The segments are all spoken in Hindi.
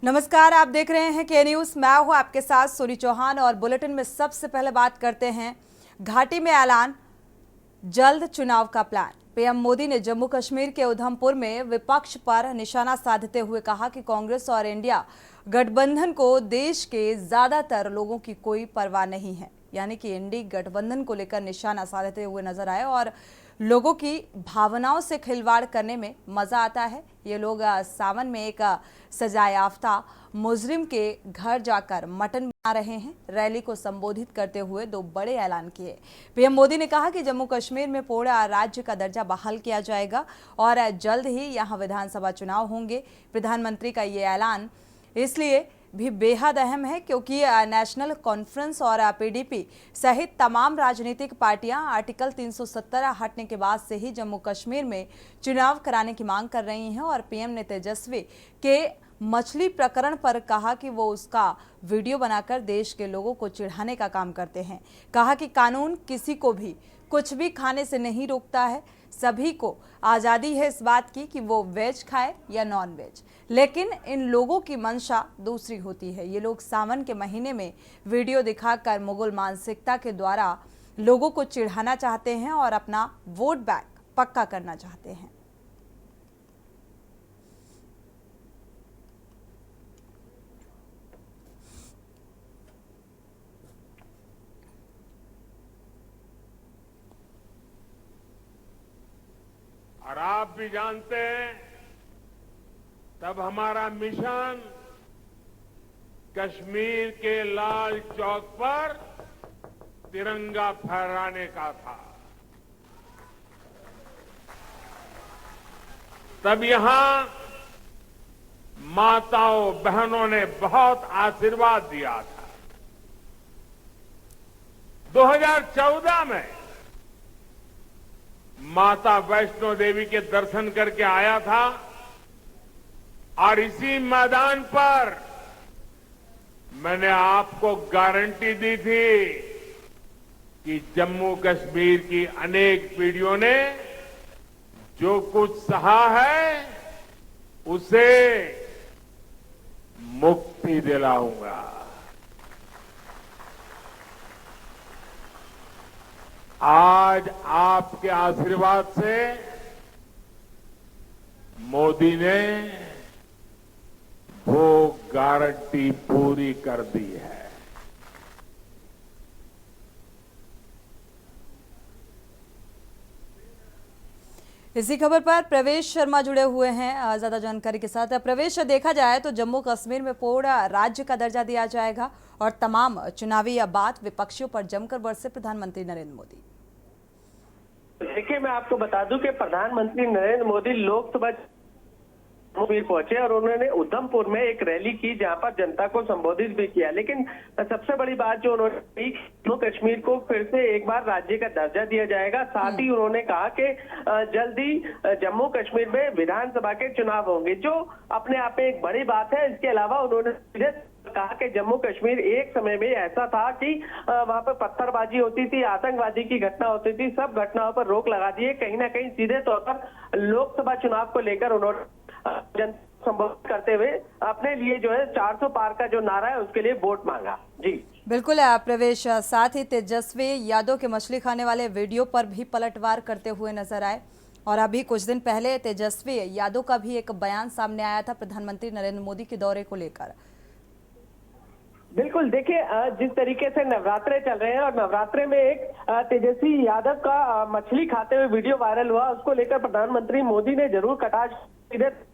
नमस्कार, आप देख रहे हैं के न्यूज। मैं हूं आपके साथ सोनी चौहान और बुलेटिन में सबसे पहले बात करते हैं घाटी में ऐलान, जल्द चुनाव का प्लान। पीएम मोदी ने जम्मू कश्मीर के उधमपुर में विपक्ष पर निशाना साधते हुए कहा कि कांग्रेस और इंडिया गठबंधन को देश के ज्यादातर लोगों की कोई परवाह नहीं है। यानी कि इंडी गठबंधन को लेकर निशाना साधते हुए नजर आए और लोगों की भावनाओं से खिलवाड़ करने में मजा आता है। ये लोग सावन में एक सजायाफ्ता मुजरिम के घर जाकर मटन बना रहे हैं। रैली को संबोधित करते हुए दो बड़े ऐलान किए। पीएम मोदी ने कहा कि जम्मू कश्मीर में पूर्ण राज्य का दर्जा बहाल किया जाएगा और जल्द ही यहां विधानसभा चुनाव होंगे। प्रधानमंत्री का ये ऐलान इसलिए भी बेहद अहम है क्योंकि नेशनल कॉन्फ्रेंस और पीडीपी सहित तमाम राजनीतिक पार्टियां आर्टिकल 370 हटने के बाद से ही जम्मू कश्मीर में चुनाव कराने की मांग कर रही हैं। और पीएम ने तेजस्वी के मछली प्रकरण पर कहा कि वो उसका वीडियो बनाकर देश के लोगों को चिढ़ाने का काम करते हैं। कहा कि कानून किसी को भी कुछ भी खाने से नहीं रोकता है, सभी को आज़ादी है इस बात की कि वो वेज खाए या नॉन वेज, लेकिन इन लोगों की मंशा दूसरी होती है। ये लोग सावन के महीने में वीडियो दिखाकर मुगल मानसिकता के द्वारा लोगों को चिढ़ाना चाहते हैं और अपना वोट बैंक पक्का करना चाहते हैं। और आप भी जानते हैं, तब हमारा मिशन कश्मीर के लाल चौक पर तिरंगा फहराने का था। तब यहां माताओं बहनों ने बहुत आशीर्वाद दिया था। 2014 में माता वैष्णो देवी के दर्शन करके आया था और इसी मैदान पर मैंने आपको गारंटी दी थी कि जम्मू कश्मीर की अनेक पीढ़ियों ने जो कुछ सहा है उसे मुक्ति दिलाऊंगा। आज आपके आशीर्वाद से मोदी ने वो गारंटी पूरी कर दी है। इसी खबर पर प्रवेश शर्मा जुड़े हुए हैं ज्यादा जानकारी के साथ। प्रवेश, देखा जाए तो जम्मू कश्मीर में पूर्ण राज्य का दर्जा दिया जाएगा और तमाम चुनावी बात विपक्षियों पर जमकर बरसे प्रधानमंत्री नरेंद्र मोदी। देखिए, मैं आपको बता दूं कि प्रधानमंत्री नरेंद्र मोदी लोकसभा कश्मीर पहुंचे और उन्होंने उधमपुर में एक रैली की जहां पर जनता को संबोधित भी किया। लेकिन सबसे बड़ी बात जो उन्होंने कही, जम्मू कश्मीर को फिर से एक बार राज्य का दर्जा दिया जाएगा। साथ ही उन्होंने कहा कि जल्दी जम्मू कश्मीर में विधानसभा के चुनाव होंगे, जो अपने आप में एक बड़ी बात है। इसके अलावा उन्होंने कहा कि जम्मू कश्मीर एक समय में ऐसा था कि वहां पर पत्थरबाजी होती थी, आतंकवादी की घटना होती थी, सब घटनाओं पर रोक लगा दी है। कहीं ना कहीं सीधे तौर पर लोकसभा चुनाव को लेकर उन्होंने संबोधित करते हुए अपने लिए जो है 400 पार का जो नारा है उसके लिए वोट मांगा। जी बिल्कुल प्रवेश, साथ ही तेजस्वी यादव के मछली खाने वाले वीडियो पर भी पलटवार करते हुए नजर आए। और अभी कुछ दिन पहले तेजस्वी यादव का भी एक बयान सामने आया था प्रधानमंत्री नरेंद्र मोदी के दौरे को लेकर। बिल्कुल, देखिए जिस तरीके से नवरात्रे चल रहे हैं और नवरात्रे में एक तेजस्वी यादव का मछली खाते हुए वीडियो वायरल हुआ, उसको लेकर प्रधानमंत्री मोदी ने जरूर कटाक्ष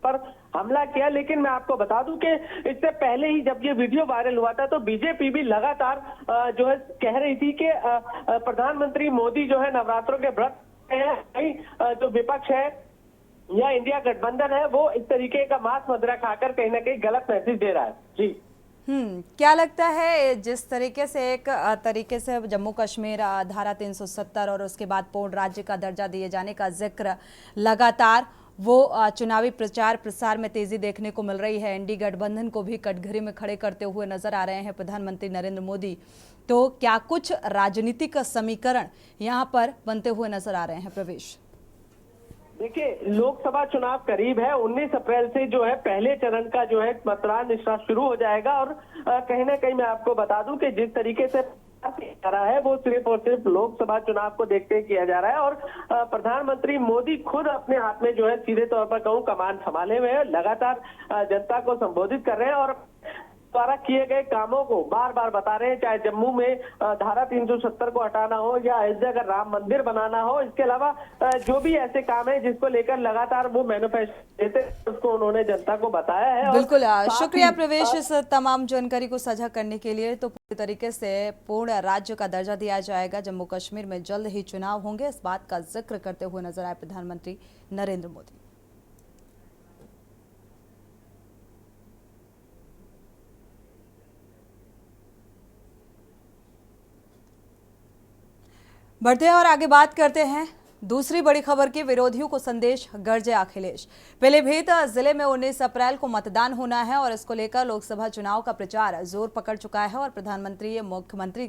पर हमला किया। लेकिन मैं आपको बता दूं कि इससे पहले ही जब ये वीडियो वायरल हुआ था तो बीजेपी भी लगातार जो है कह रही थी कि प्रधानमंत्री मोदी जो है नवरात्रों के व्रत हैं, जो विपक्ष है या इंडिया गठबंधन है वो इस तरीके का मांस मदिरा खाकर कहीं ना कहीं गलत मैसेज दे रहा है। जी क्या लगता है, जिस तरीके से एक तरीके से जम्मू कश्मीर धारा 370 और उसके बाद पूर्ण राज्य का दर्जा दिए जाने का जिक्र लगातार वो चुनावी प्रचार प्रसार में तेजी देखने को मिल रही है। एनडी गठबंधन को भी कटघरे में खड़े करते हुए नजर आ रहे हैं प्रधानमंत्री नरेंद्र मोदी। तो क्या कुछ राजनीतिक समीकरण यहाँ पर बनते हुए नजर आ रहे हैं प्रवेश? देखिए, लोकसभा चुनाव करीब है। 19 अप्रैल से जो है पहले चरण का जो है मतदान निष्ठा शुरू हो जाएगा। और कहीं ना कहीं मैं आपको बता दूं कि जिस तरीके से किया जा रहा है वो सिर्फ और सिर्फ लोकसभा चुनाव को देखते हुए किया जा रहा है। और प्रधानमंत्री मोदी खुद अपने हाथ में जो है सीधे तौर पर कहूं कमान संभाले हुए हैं, लगातार जनता को संबोधित कर रहे हैं और द्वारा किए गए कामों को बार बार बता रहे हैं। चाहे जम्मू में धारा 370 को हटाना हो या इस जगह राम मंदिर बनाना हो, इसके अलावा जो भी ऐसे काम है जिसको लेकर लगातार वो मैनिफेस्टो देते उसको उन्होंने जनता को बताया है। बिल्कुल, शुक्रिया प्रवेश इस तमाम जानकारी को साझा करने के लिए। तो पूरी तरीके से पूर्ण राज्य का दर्जा दिया जाएगा। जम्मू कश्मीर में जल्द ही चुनाव होंगे, इस बात का जिक्र करते हुए नजर आए प्रधानमंत्री नरेंद्र मोदी। बढ़ते हैं और आगे बात करते हैं दूसरी बड़ी खबर की। विरोधियों को संदेश, गरजे अखिलेश। पीलीभीत जिले में 19 अप्रैल को मतदान होना है और इसको लेकर लोकसभा चुनाव का प्रचार जोर पकड़ चुका है। और प्रधानमंत्री मुख्यमंत्री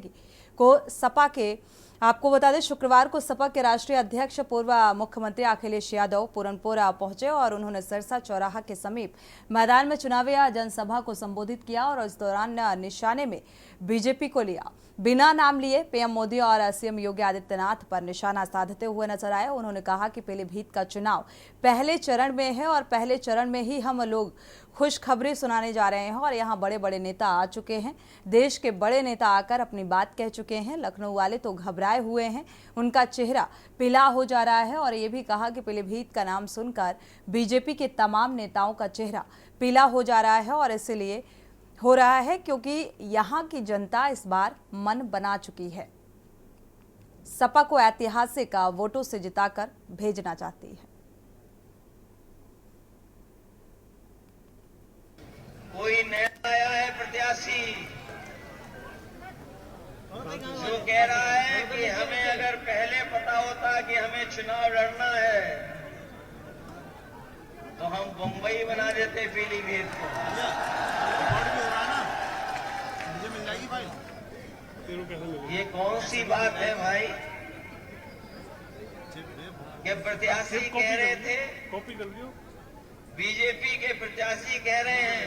को सपा के, आपको बता दें, शुक्रवार को सपा के राष्ट्रीय अध्यक्ष पूर्व मुख्यमंत्री अखिलेश यादव पूरनपुर पहुंचे और उन्होंने सिरसा चौराहा के समीप मैदान में चुनावी जनसभा को संबोधित किया। और इस दौरान निशाने में बीजेपी को लिया। बिना नाम लिए पीएम मोदी और सीएम योगी आदित्यनाथ पर निशाना साधते हुए नजर आए। उन्होंने कहा कि पीलीभीत का चुनाव पहले चरण में है और पहले चरण में ही हम लोग खुशखबरी सुनाने जा रहे हैं और यहाँ बड़े बड़े नेता आ चुके हैं। देश के बड़े नेता आकर अपनी बात कह चुके हैं। लखनऊ वाले तो घबराए हुए हैं, उनका चेहरा पीला हो जा रहा है। और ये भी कहा कि पीलीभीत का नाम सुनकर बीजेपी के तमाम नेताओं का चेहरा पीला हो जा रहा है। और इसलिए हो रहा है क्योंकि यहाँ की जनता इस बार मन बना चुकी है, सपा को ऐतिहासिक वोटों से जिताकर भेजना चाहती है। कोई नया आया है प्रत्याशी जो कह रहा है कि हमें अगर पहले पता होता कि हमें चुनाव लड़ना है तो हम बंबई बना देते पीलीभीत को। ये कौन सी बात है भाई कि प्रत्याशी कह रहे थे, बीजेपी के प्रत्याशी कह रहे हैं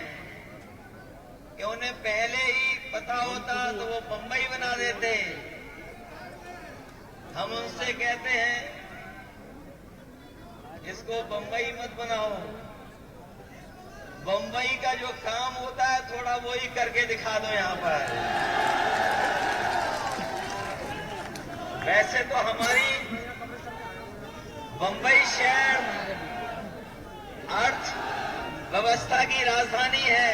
कि उन्हें पहले ही पता होता तो वो बंबई बना देते। हम उनसे कहते हैं इसको बंबई मत बनाओ। बंबई का जो काम होता है थोड़ा वो ही करके दिखा दो यहाँ पर। वैसे तो हमारी बंबई शहर अर्थव्यवस्था की राजधानी है।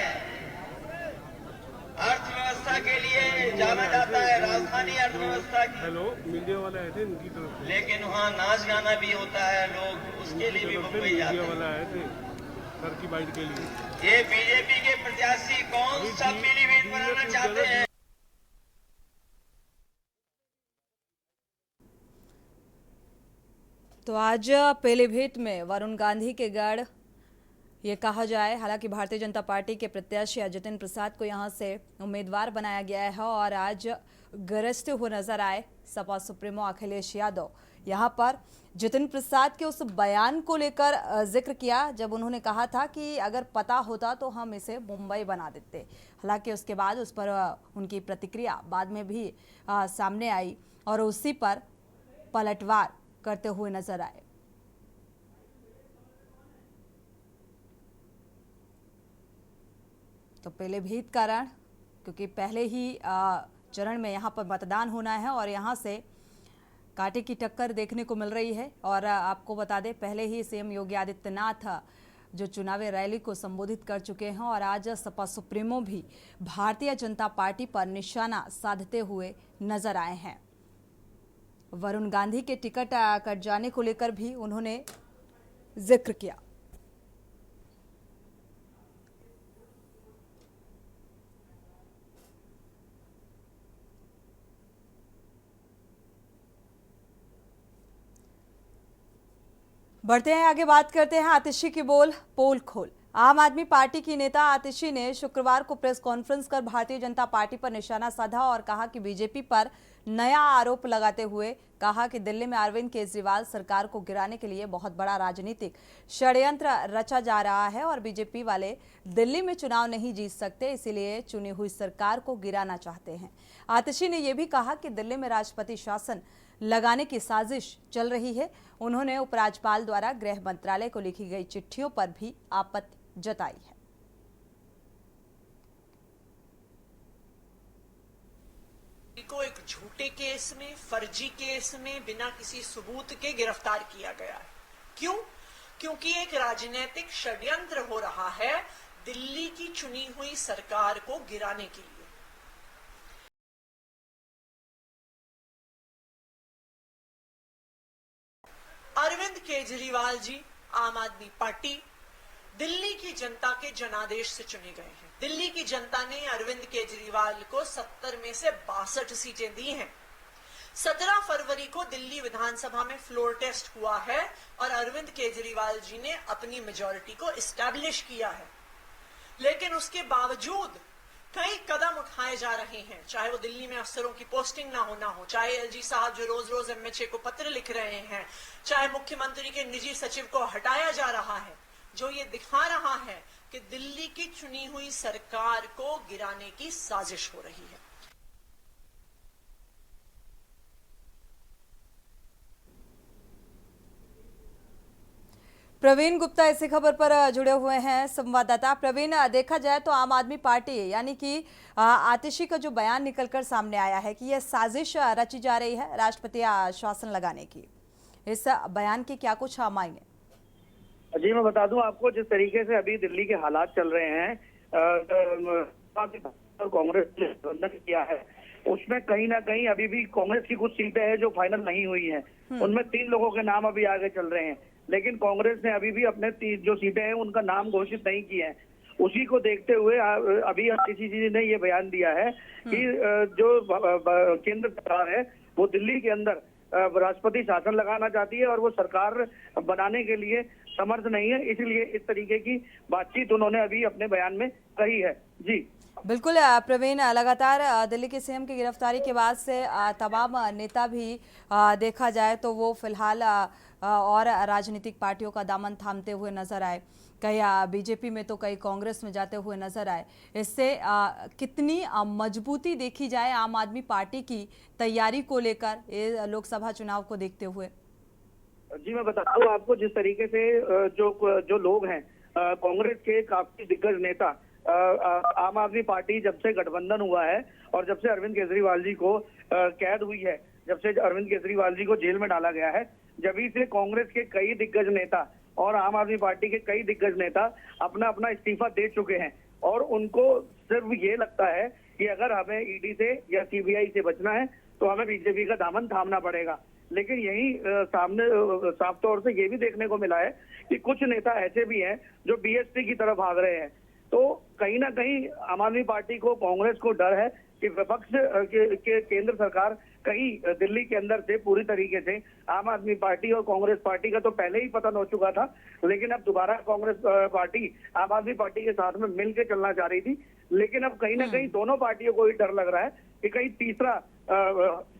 अर्थव्यवस्था के लिए जाना जाता है, राजधानी अर्थव्यवस्था की। हेलो, मीडिया वाले आए थे, इनकी तरफ। लेकिन वहाँ नाच गाना भी होता है, लोग उसके लिए भी बंबई जाते हैं। वाला आए थे घर की बाइट के लिए। ये बीजेपी के प्रत्याशी कौन सा पीलीभीत बनाना चाहते हैं? तो आज पीलीभीत में वरुण गांधी के गढ़ ये कहा जाए। हालांकि भारतीय जनता पार्टी के प्रत्याशी जितिन प्रसाद को यहां से उम्मीदवार बनाया गया है और आज गरजते हुए नजर आए सपा सुप्रीमो अखिलेश यादव। यहां पर जितिन प्रसाद के उस बयान को लेकर जिक्र किया जब उन्होंने कहा था कि अगर पता होता तो हम इसे मुंबई बना देते। हालांकि उसके बाद उस पर उनकी प्रतिक्रिया बाद में भी सामने आई और उसी पर पलटवार करते हुए नजर आए। तो पीलीभीत का रण, क्योंकि पहले ही चरण में यहां पर मतदान होना है और यहां से कांटे की टक्कर देखने को मिल रही है। और आपको बता दें, पहले ही सीएम योगी आदित्यनाथ जो चुनावी रैली को संबोधित कर चुके हैं और आज सपा सुप्रीमो भी भारतीय जनता पार्टी पर निशाना साधते हुए नजर आए हैं। वरुण गांधी के टिकट कट जाने को लेकर भी उन्होंने जिक्र किया। बढ़ते हैं आगे, बात करते हैं आतिशी की बोल पोल खोल। आम आदमी पार्टी की नेता आतिशी ने शुक्रवार को प्रेस कॉन्फ्रेंस कर भारतीय जनता पार्टी पर निशाना साधा और कहा कि बीजेपी पर नया आरोप लगाते हुए कहा कि दिल्ली में अरविंद केजरीवाल सरकार को गिराने के लिए बहुत बड़ा राजनीतिक षड्यंत्र रचा जा रहा है और बीजेपी वाले दिल्ली में चुनाव नहीं जीत सकते, इसीलिए चुनी हुई सरकार को गिराना चाहते हैं। आतिशी ने यह भी कहा कि दिल्ली में राष्ट्रपति शासन लगाने की साजिश चल रही है। उन्होंने उपराज्यपाल द्वारा गृह मंत्रालय को लिखी गई चिट्ठियों पर भी आपत्ति जताई है। को एक झूठे केस में, फर्जी केस में बिना किसी सबूत के गिरफ्तार किया गया है। क्यों? क्योंकि एक राजनीतिक षड्यंत्र हो रहा है दिल्ली की चुनी हुई सरकार को गिराने के लिए। अरविंद केजरीवाल जी आम आदमी पार्टी दिल्ली की जनता के जनादेश से चुने गए हैं। दिल्ली की जनता ने अरविंद केजरीवाल को 70 में से 62 सीटें दी हैं। 17 फरवरी को दिल्ली विधानसभा में फ्लोर टेस्ट हुआ है और अरविंद केजरीवाल जी ने अपनी मेजॉरिटी को एस्टैब्लिश किया है। लेकिन उसके बावजूद कई कदम उठाए जा रहे हैं, चाहे वो दिल्ली में अफसरों की पोस्टिंग ना हो, चाहे एलजी साहब जो रोज रोज एमएचए को पत्र लिख रहे हैं, चाहे मुख्यमंत्री के निजी सचिव को हटाया जा रहा है, जो ये दिखा रहा है कि दिल्ली की चुनी हुई सरकार को गिराने की साजिश हो रही है। प्रवीण गुप्ता इसी खबर पर जुड़े हुए हैं संवाददाता। प्रवीण, देखा जाए तो आम आदमी पार्टी यानी कि आतिशी का जो बयान निकलकर सामने आया है कि यह साजिश रची जा रही है राष्ट्रपति शासन लगाने की, इस बयान के क्या कुछ मायने? जी मैं बता दूं आपको, जिस तरीके से अभी दिल्ली के हालात चल रहे हैं, कांग्रेस ने गठबंधन किया है, उसमें कहीं ना कहीं अभी भी कांग्रेस की कुछ सीटें हैं जो फाइनल नहीं हुई हैं। उनमें 3 लोगों के नाम अभी आगे चल रहे हैं, लेकिन कांग्रेस ने अभी भी अपने जो सीटें हैं उनका नाम घोषित नहीं किए हैं। उसी को देखते हुए अभी आतिशी जी ने ये बयान दिया है कि जो केंद्र सरकार है वो दिल्ली के अंदर राष्ट्रपति शासन लगाना चाहती है और वो सरकार बनाने के लिए समर्थ नहीं है, इसलिए इस तरीके की बातचीत उन्होंने अभी अपने बयान में कही है। जी बिल्कुल प्रवीण, लगातार दिल्ली के सीएम की गिरफ्तारी के बाद से तमाम नेता भी देखा जाए तो वो फिलहाल और राजनीतिक पार्टियों का दामन थामते हुए नजर आए, कई बीजेपी में तो कई कांग्रेस में जाते हुए नजर आए। इससे कितनी मजबूती देखी जाए आम आदमी पार्टी की तैयारी को लेकर लोकसभा चुनाव को देखते हुए? जी मैं बताता हूँ आपको, जिस तरीके से जो लोग हैं कांग्रेस के काफी दिग्गज नेता, आम आदमी पार्टी जब से गठबंधन हुआ है और जब से अरविंद केजरीवाल जी को कैद हुई है, जब से अरविंद केजरीवाल जी को जेल में डाला गया है, जब से कांग्रेस के कई दिग्गज नेता और आम आदमी पार्टी के कई दिग्गज नेता अपना अपना इस्तीफा दे चुके हैं और उनको सिर्फ ये लगता है कि अगर हमें ईडी से या सीबीआई से बचना है तो हमें बीजेपी का दामन थामना पड़ेगा। लेकिन यही सामने साफ तौर से ये भी देखने को मिला है कि कुछ नेता ऐसे भी हैं जो बीएसपी की तरफ भाग रहे हैं। तो कहीं ना कहीं आम आदमी पार्टी को, कांग्रेस को डर है कि विपक्ष के केंद्र सरकार कहीं दिल्ली के अंदर से पूरी तरीके से आम आदमी पार्टी और कांग्रेस पार्टी का तो पहले ही पतन हो चुका था, लेकिन अब दोबारा कांग्रेस पार्टी आम आदमी पार्टी के साथ में मिल के चलना चाह रही थी। लेकिन अब कहीं ना कहीं दोनों पार्टियों को ही डर लग रहा है कि कहीं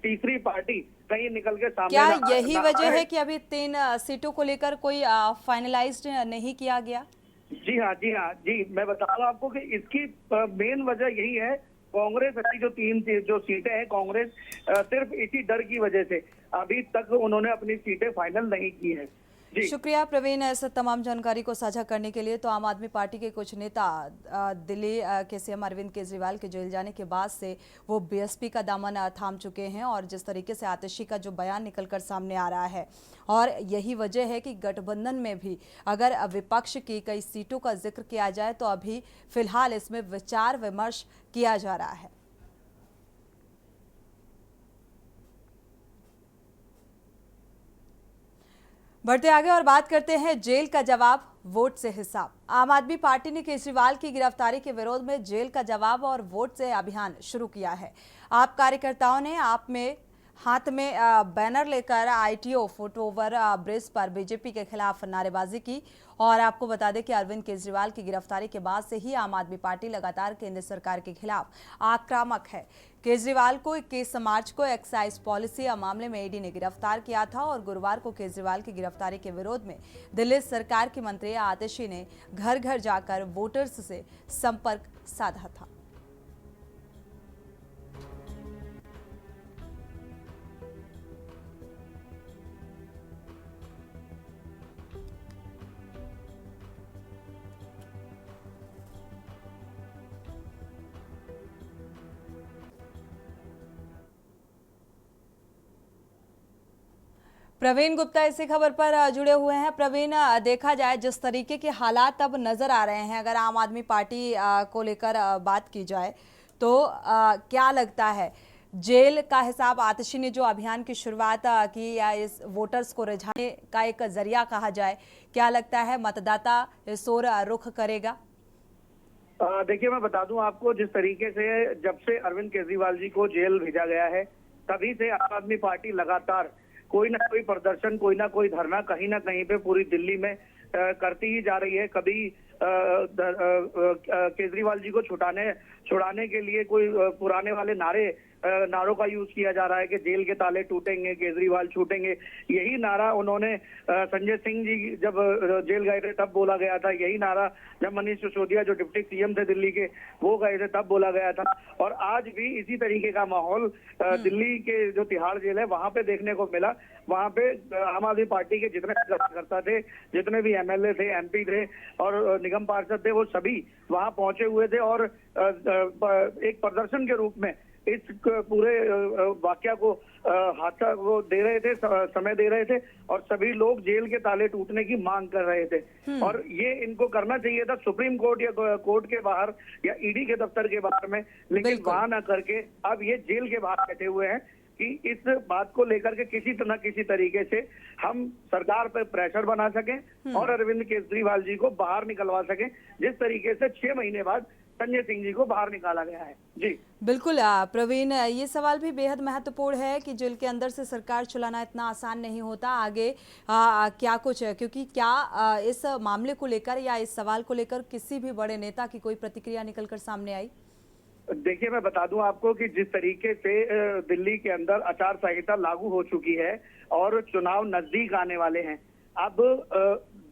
तीसरी पार्टी कहीं निकल के सामने। क्या यही वजह है कि अभी 3 सीटों को लेकर कोई फाइनलाइज्ड नहीं किया गया? जी हाँ जी मैं बता रहा हूँ आपको कि इसकी मेन वजह यही है, कांग्रेस अभी जो 3 जो सीटें हैं, कांग्रेस सिर्फ इसी डर की वजह से अभी तक उन्होंने अपनी सीटें फाइनल नहीं की है। शुक्रिया प्रवीण इस तमाम जानकारी को साझा करने के लिए। तो आम आदमी पार्टी के कुछ नेता दिल्ली के सीएम अरविंद केजरीवाल के जेल जाने के बाद से वो बीएसपी का दामन थाम चुके हैं और जिस तरीके से आतिशी का जो बयान निकलकर सामने आ रहा है, और यही वजह है कि गठबंधन में भी अगर विपक्ष की कई सीटों का जिक्र किया जाए तो अभी फिलहाल इसमें विचार विमर्श किया जा रहा है। बढ़ते आगे और बात करते हैं जेल का जवाब वोट से हिसाब। आम आदमी पार्टी ने केजरीवाल की गिरफ्तारी के विरोध में जेल का जवाब और वोट से अभियान शुरू किया है। आप कार्यकर्ताओं ने आप में हाथ में बैनर लेकर आईटीओ फुट ओवर ब्रिज पर बीजेपी के खिलाफ नारेबाजी की। और आपको बता दें कि अरविंद केजरीवाल की गिरफ्तारी के बाद से ही आम आदमी पार्टी लगातार केंद्र सरकार के खिलाफ आक्रामक है। केजरीवाल को 21 मार्च को एक्साइज पॉलिसी मामले में ईडी ने गिरफ्तार किया था और गुरुवार को केजरीवाल की गिरफ्तारी के विरोध में दिल्ली सरकार की मंत्री आतिशी ने घर घर जाकर वोटर्स से संपर्क साधा था। प्रवीण गुप्ता इसी खबर पर जुड़े हुए हैं। प्रवीण, देखा जाए जिस तरीके के हालात अब नजर आ रहे हैं, अगर आम आदमी पार्टी को लेकर बात की जाए तो क्या लगता है जेल का हिसाब आतिशी ने जो अभियान की शुरुआत की या इस वोटर्स को रिझाने का एक जरिया कहा जाए, क्या लगता है मतदाता इस ओर रुख करेगा? देखिए, मैं बता दूं आपको, जिस तरीके से जब से अरविंद केजरीवाल जी को जेल भेजा गया है तभी से आम आदमी पार्टी लगातार कोई ना कोई प्रदर्शन, कोई ना कोई धरना कहीं ना कहीं पे पूरी दिल्ली में करती ही जा रही है। कभी केजरीवाल जी को छुड़ाने के लिए कोई पुराने वाले नारों का यूज किया जा रहा है कि जेल के ताले टूटेंगे, केजरीवाल छूटेंगे। यही नारा उन्होंने संजय सिंह जी जब जेल गए थे तब बोला गया था। यही नारा जब मनीष सिसोदिया जो डिप्टी सीएम थे दिल्ली के वो गए थे तब बोला गया था। और आज भी इसी तरीके का माहौल दिल्ली के जो तिहाड़ जेल है वहां पे देखने को मिला। वहां पे आम आदमी पार्टी के जितने कार्यकर्ता थे, जितने भी एमएलए थे, एमपी थे और निगम पार्षद थे, वो सभी वहां पहुंचे हुए थे और एक प्रदर्शन के रूप में इस पूरे वाकया को हादसा वो दे रहे थे, समय दे रहे थे और सभी लोग जेल के ताले टूटने की मांग कर रहे थे। और ये इनको करना चाहिए था सुप्रीम कोर्ट या कोर्ट के बाहर या ईडी के दफ्तर के बाहर में, लेकिन वहां ना करके अब ये जेल के बाहर बैठे हुए हैं कि इस बात को लेकर के किसी तरीके से हम सरकार पर प्रेशर बना सकें और अरविंद केजरीवाल जी को बाहर निकलवा सकें, जिस तरीके से 6 महीने बाद संजय सिंह जी को बाहर निकाला गया है। जी बिल्कुल प्रवीण, ये सवाल भी बेहद महत्वपूर्ण है कि जेल के अंदर से सरकार चलाना इतना आसान नहीं होता। आगे क्या कुछ है, क्योंकि क्या इस मामले को लेकर या इस सवाल को लेकर किसी भी बड़े नेता की कोई प्रतिक्रिया निकलकर सामने आई? देखिए, मैं बता दूं आपको कि जिस तरीके से दिल्ली के अंदर आचार संहिता लागू हो चुकी है और चुनाव नजदीक आने वाले हैं, अब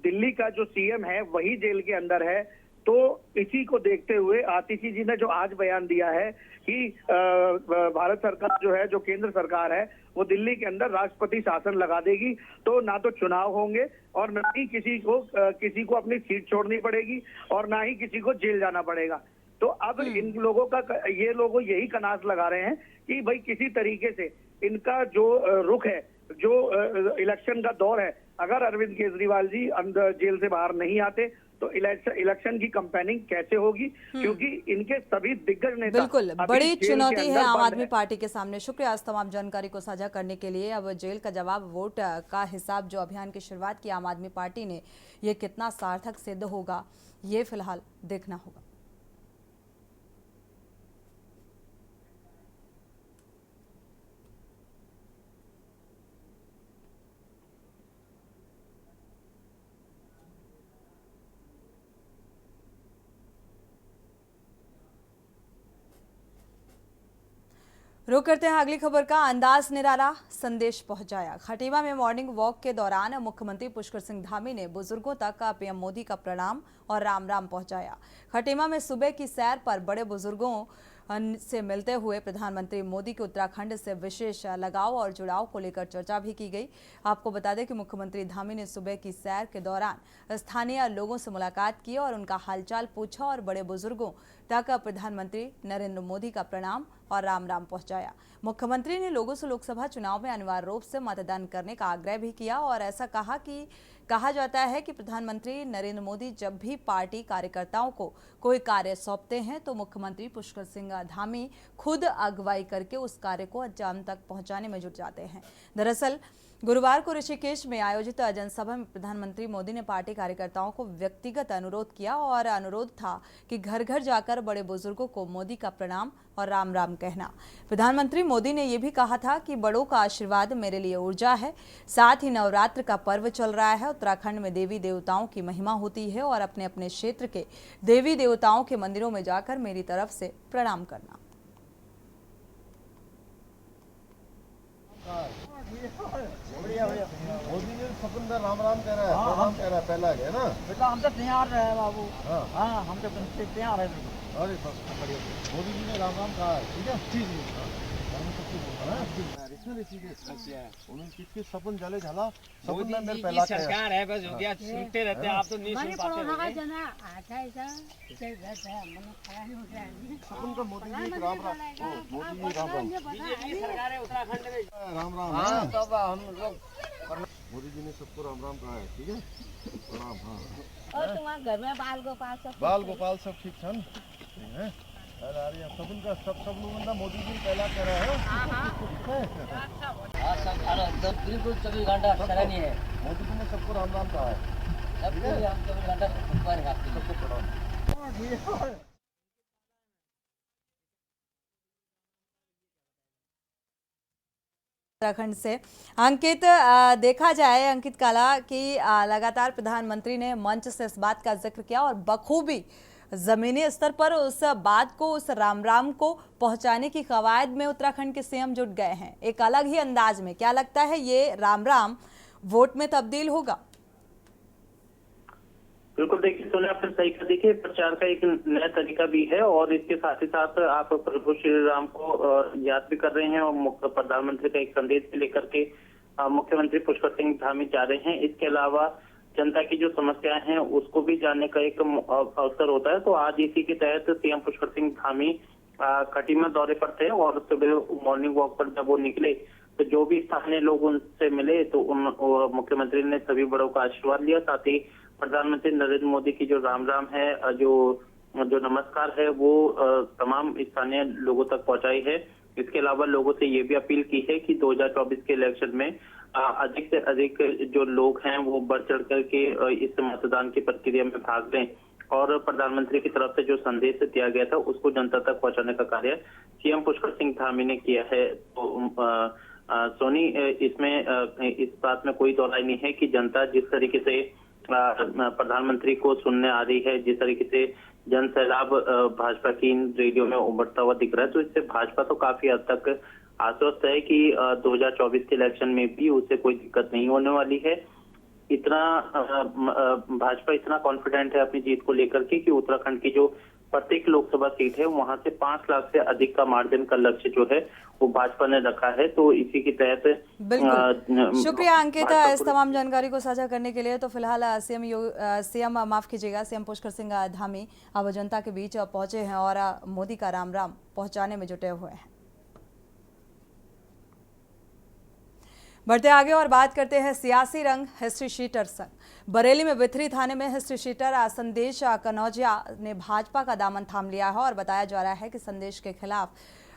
दिल्ली का जो सीएम है वही जेल के अंदर है। तो इसी को देखते हुए आतिशी जी ने जो आज बयान दिया है कि भारत सरकार जो है, जो केंद्र सरकार है, वो दिल्ली के अंदर राष्ट्रपति शासन लगा देगी, तो ना तो चुनाव होंगे और ना ही किसी को अपनी सीट छोड़नी पड़ेगी और ना ही किसी को जेल जाना पड़ेगा। तो अब इन लोगों का ये लोग यही कनास लगा रहे हैं कि भाई किसी तरीके से इनका जो रुख है, जो इलेक्शन का दौर है, अगर अरविंद केजरीवाल जी अंदर जेल से बाहर नहीं आते तो इलेक्शन की कैंपेनिंग कैसे होगी, क्योंकि इनके सभी दिग्गज नेता बिल्कुल बड़ी चुनौती है आम आदमी पार्टी के सामने। शुक्रिया इस तमाम जानकारी को साझा करने के लिए। अब जेल का जवाब, वोट का हिसाब, जो अभियान की शुरुआत की आम आदमी पार्टी ने, ये कितना सार्थक सिद्ध होगा, ये फिलहाल देखना होगा। रुक करते हैं अगली खबर का। अंदाज निराला, संदेश पहुंचाया। खटीमा में मॉर्निंग वॉक के दौरान मुख्यमंत्री पुष्कर सिंह धामी ने बुजुर्गों तक पीएम मोदी का प्रणाम और राम राम पहुंचाया। खटीमा में सुबह की सैर पर बड़े बुजुर्गों से मिलते हुए प्रधानमंत्री मोदी के उत्तराखंड से विशेष लगाव और जुड़ाव को लेकर चर्चा भी की गई। आपको बता दें कि मुख्यमंत्री धामी ने सुबह की सैर के दौरान स्थानीय लोगों से मुलाकात की और उनका हालचाल पूछा और बड़े बुजुर्गों तक प्रधानमंत्री नरेंद्र मोदी का प्रणाम और राम राम पहुंचाया। मुख्यमंत्री ने लोगों से लोकसभा चुनाव में अनिवार्य रूप से मतदान करने का आग्रह भी किया और ऐसा कहा जाता है कि प्रधानमंत्री नरेंद्र मोदी जब भी पार्टी कार्यकर्ताओं को कोई कार्य सौंपते हैं तो मुख्यमंत्री पुष्कर सिंह धामी खुद अगुवाई करके उस कार्य को अंजाम तक पहुंचाने में जुट जाते हैं। दरअसल गुरुवार को ऋषिकेश में आयोजित जनसभा में प्रधानमंत्री मोदी ने पार्टी कार्यकर्ताओं को व्यक्तिगत अनुरोध किया और अनुरोध था कि घर घर जाकर बड़े बुजुर्गों को मोदी का प्रणाम और राम राम कहना। प्रधानमंत्री मोदी ने यह भी कहा था कि बड़ों का आशीर्वाद मेरे लिए ऊर्जा है। साथ ही नवरात्र का पर्व चल रहा है। उत्तराखंड में देवी देवताओं की महिमा होती है और अपने अपने क्षेत्र के देवी देवताओं के मंदिरों में जाकर मेरी तरफ से प्रणाम करना। मोदी जी सपन राम राम कह रहा है, प्रणाम कह रहा है, पहला है ना बेटा। हम तो तैयार रहे बाबू। हाँ हम तो तैयार है। अरे बढ़िया, मोदी जी ने राम राम कहा है, ठीक है। उन्होंने किसके सपन जले झाला, सपन में मेरे पहला सरकार है, बस हो गया, सुनते रहते हैं आप तो नहीं सुन पाते। सपन का मोदी जी राम राम, मोदी जी राम राम, बीजेपी सरकार है उत्तराखंड में। राम राम। हाँ तब हम लोग मोदी जी ने सबको राम राम कहा है, ठीक है, प्रणाम। हाँ और तुम्हारे घर में बाल गोपाल सब ठीक छन है। अरे सपन का सब लोगों ने मोदी जी पहला कह रहा है। सब बिल्कुल 24 घंटा सराहनीय है। मोदी जी ने सबको राम राम कहा है, सब हम 24 घंटा ऊपर है, सबको प्रणाम। उत्तराखंड से अंकित, देखा जाए अंकित काला कि लगातार प्रधानमंत्री ने मंच से इस बात का जिक्र किया और बखूबी जमीनी स्तर पर उस बात को, उस राम राम को पहुंचाने की कवायद में उत्तराखंड के सीएम जुट गए हैं एक अलग ही अंदाज में। क्या लगता है ये राम राम वोट में तब्दील होगा? बिल्कुल, देखिए सोने आपने सही कहा। देखिए प्रचार का एक नया तरीका भी है और इसके साथ ही साथ आप प्रभु श्री राम को याद भी कर रहे हैं और प्रधानमंत्री का एक संदेश भी लेकर के मुख्यमंत्री पुष्कर सिंह धामी जा रहे हैं। इसके अलावा जनता की जो समस्याएं हैं उसको भी जानने का एक अवसर होता है। तो आज इसी के तहत सीएम पुष्कर सिंह धामी खटीमा दौरे पर थे और सुबह मॉर्निंग वॉक पर जब वो निकले तो जो भी स्थानीय लोग उनसे मिले तो मुख्यमंत्री ने सभी बड़ों का आशीर्वाद लिया। साथ ही प्रधानमंत्री नरेंद्र मोदी की जो राम राम है, जो नमस्कार है, वो तमाम स्थानीय लोगों तक पहुंचाई है। इसके अलावा लोगों से ये भी अपील की है कि 2024 के इलेक्शन में अधिक से अधिक जो लोग हैं वो बढ़ चढ़ करके इस मतदान की प्रक्रिया में भाग लें और प्रधानमंत्री की तरफ से जो संदेश दिया गया था उसको जनता तक पहुंचाने का कार्य सीएम पुष्कर सिंह धामी ने किया है। तो सोनी, इसमें इस बात में कोई दौराई नहीं है कि जनता जिस तरीके से प्रधानमंत्री को सुनने आ रही है, जिस तरीके से जन सैलाब भाजपा की रेडियो में उमड़ता हुआ दिख रहा है, तो इससे भाजपा तो काफी हद तक आश्वस्त है कि 2024 के इलेक्शन में भी उसे कोई दिक्कत नहीं होने वाली है। इतना भाजपा इतना कॉन्फिडेंट है अपनी जीत को लेकर के कि उत्तराखंड की जो प्रत्येक लोकसभा सीट है वहां से 5 लाख से अधिक का मार्जिन का लक्ष्य जो है वो भाजपा ने रखा है। तो इसी के तहत बिल्कुल शुक्रिया अंकित इस तमाम जानकारी को साझा करने के लिए। तो फिलहाल सीएम पुष्कर सिंह धामी अब जनता के बीच पहुंचे हैं और मोदी का राम राम पहुंचाने में जुटे हुए हैं। बढ़ते आगे और बात करते हैं सियासी रंग हिस्ट्री शीटर संग। बरेली में बिथरी थाने में हिस्ट्री शीटर संदेश कनौजिया ने भाजपा का दामन थाम लिया है और बताया जा रहा है कि संदेश के खिलाफ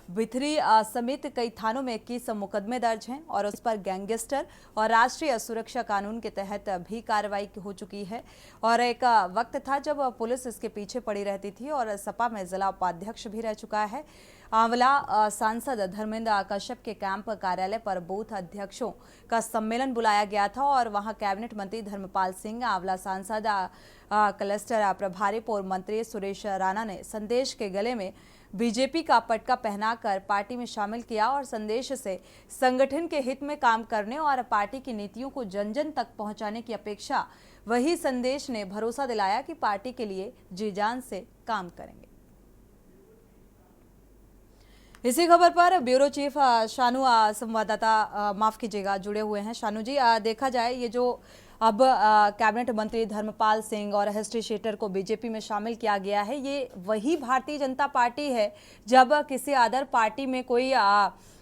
बिथरी समेत कई थानों में 21 मुकदमे दर्ज हैं और उस पर गैंगस्टर और राष्ट्रीय सुरक्षा कानून के तहत भी कार्रवाई हो चुकी है। और एक वक्त था जब पुलिस इसके पीछे पड़ी रहती थी और सपा में जिला उपाध्यक्ष भी रह चुका है। आंवला सांसद धर्मेंद्र कश्यप के कैंप कार्यालय पर बूथ अध्यक्षों का सम्मेलन बुलाया गया था और वहां कैबिनेट मंत्री धर्मपाल सिंह, आंवला सांसद क्लस्टर प्रभारी पूर्व मंत्री सुरेश राणा ने संदेश के गले में बीजेपी का पटका पहनाकर पार्टी में शामिल किया और संदेश से संगठन के हित में काम करने और पार्टी की नीतियों को जन जन तक पहुंचाने की अपेक्षा। वही संदेश ने भरोसा दिलाया कि पार्टी के लिए जी जान से काम करेंगे। इसी खबर पर ब्यूरो चीफ शानू संवाददाता माफ कीजिएगा जुड़े हुए हैं। शानू जी, देखा जाए ये जो अब कैबिनेट मंत्री धर्मपाल सिंह और हिस्ट्री शीटर को बीजेपी में शामिल किया गया है, ये वही भारतीय जनता पार्टी है जब किसी अदर पार्टी में कोई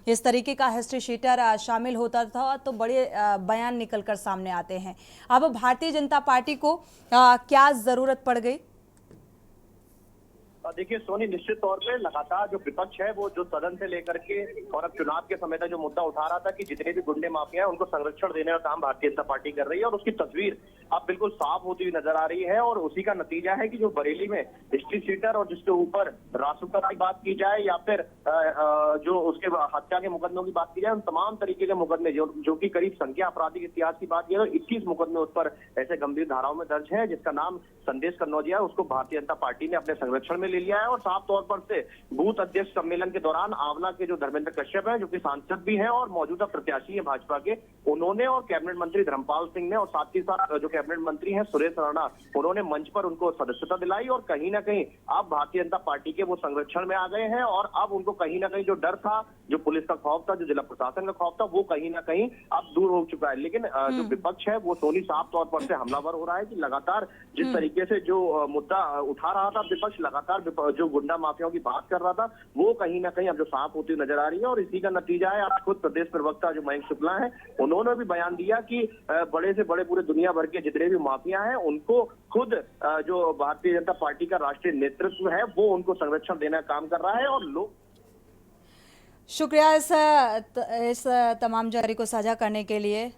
इस तरीके का हिस्ट्री शीटर शामिल होता था तो बड़े बयान निकलकर सामने आते हैं। अब भारतीय जनता पार्टी को क्या जरूरत पड़ गई? देखिए सोनी, निश्चित तौर पे लगातार जो विपक्ष है वो जो सदन से लेकर के और अब चुनाव के समय तक जो मुद्दा उठा रहा था कि जितने भी गुंडे माफिया हैं उनको संरक्षण देने का काम भारतीय जनता पार्टी कर रही है, और उसकी तस्वीर अब बिल्कुल साफ होती हुई नजर आ रही है। और उसी का नतीजा है कि जो बरेली में हिस्ट्री सीटर और जिसके ऊपर रासुका की बात की जाए या फिर जो उसके हत्या के मुकदमों की बात की जाए, उन तमाम तरीके के मुकदमे जो कि करीब संख्या आपराधिक इतिहास की बात की तो 21 मुकदमे उस पर ऐसे गंभीर धाराओं में दर्ज है, जिसका नाम संदेश कन्नौजिया है। उसको भारतीय जनता पार्टी ने अपने संरक्षण में ले लिया है। और साफ तौर पर से बूथ अध्यक्ष सम्मेलन के दौरान आंवला के जो धर्मेंद्र कश्यप हैं, जो कि सांसद भी हैं और मौजूदा प्रत्याशी हैं भाजपा के, उन्होंने और कैबिनेट मंत्री धर्मपाल सिंह ने और साथ ही साथ जो कैबिनेट मंत्री हैं सुरेश राणा, उन्होंने मंच पर उनको सदस्यता दिलाई। और कहीं ना कहीं अब भारतीय जनता पार्टी के वो संरक्षण में आ गए हैं और अब उनको कहीं ना कहीं जो डर था, जो पुलिस का खौफ था, जो जिला प्रशासन का खौफ था, वो कहीं ना कहीं अब दूर हो चुका है। लेकिन जो विपक्ष है वो सोनी साफ तौर पर से हमलावर हो रहा है कि लगातार जिस तरीके से जो मुद्दा उठा रहा था विपक्ष, लगातार जो गुंडा माफियाओं की बात कर रहा था, वो कहीं ना कहीं अब जो साफ होती नजर आ रही है। और इसी का नतीजा है, आज खुद प्रदेश प्रवक्ता जो मयंक शुक्ला है, उन्होंने भी बयान दिया कि बड़े से बड़े पूरे दुनिया भर के जितने भी माफिया हैं उनको खुद जो भारतीय जनता पार्टी का राष्ट्रीय नेतृत्व है वो उनको संरक्षण देने का काम कर रहा है। और लोग शुक्रिया इस तमाम जानकारी को साझा करने के लिए।